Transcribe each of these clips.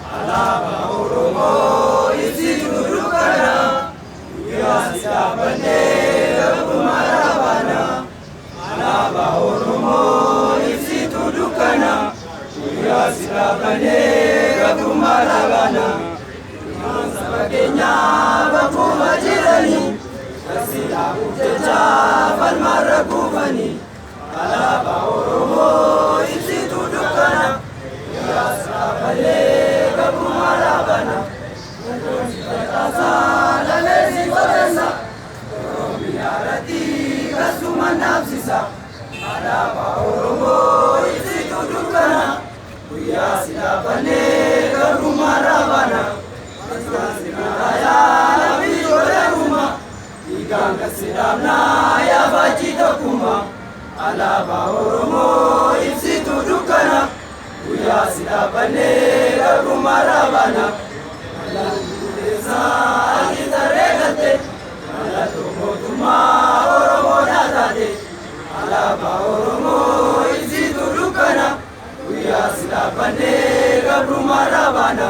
Alaba Oromo isi dudukana, ya siapane kumarabana. Alaba Oromo isi dudukana, ya siapane kumarabana. Mansa Kenya bakuma jirani, kasila kuteja falmara kubani. Alaba Oromo isi dudukana, ya siapane kumarabana. Kata lezi koresa, biarati kasuma nafsisa. Alaba Oromo isi dudukana, ya siapane kumarabana. Ya bijole kuma, iganga sidamna ya bajito kuma. Alaba Oromo isi dudukana, ya siapane kumarabana. Alhamdulillah alitaregate, alatomo Oromo dadate. Alaba Oromo isi dudukana, ya siapane kumarabana.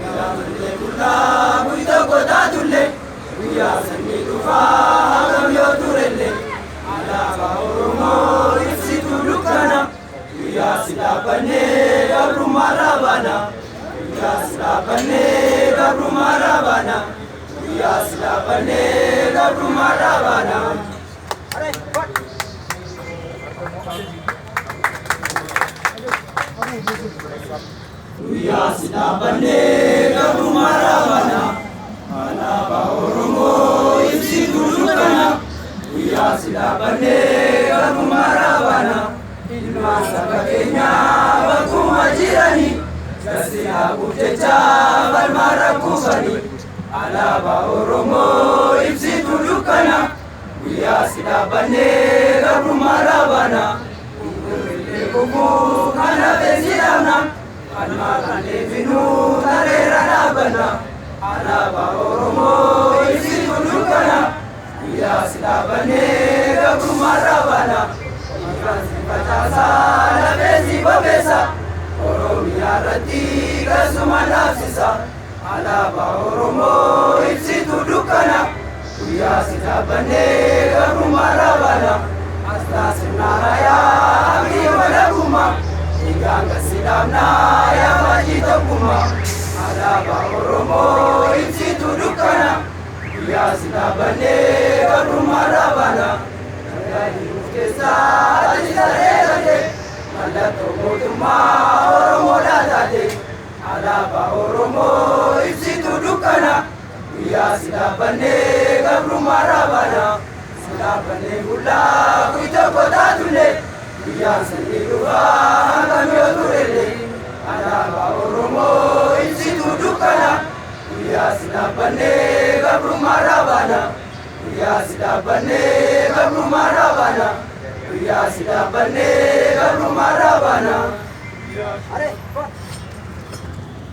Alhamdulillah buita kota dulle, ya seni tufa agam yo turelle. Alaba Oromo isi dudukana, ya siapane kumarabana. Ya siapane kumarabana, ya siapane kumarabana. Ya siapane kumarabana. Alaba Oromo isi dudukana, ya siapane kumarabana. Masa Kenya bakuma jirani, kasila kuteja balmara kubani. Alaba Oromo isi dudukana, ya siapane kumarabana. Kumu kana bezirana, almara levinu narera nabana. Alaba Oromo isi dudukana, ya siapane kumarabana. Kata la bezi babesa, Oromia rati kasuma nafsisa. Alaba Oromo isi dudukana, ya siapane kumarabana. Asta senaraya akiwala kuma, iganga sidamna ya bajito kuma. Alaba Oromo isi dudukana, ya siapane kumarabana. Kesa alitaregate, alatomo Oromo dadate. Alaba Oromo isi dudukana, ya siapane kumarabana. Siapane gula kuita kota dulle, ya seni tufa agam yo turelle. Alaba Oromo isi dudukana, ya siapane kumarabana. Ya siapane kumarabana, ya siapane kumarabana.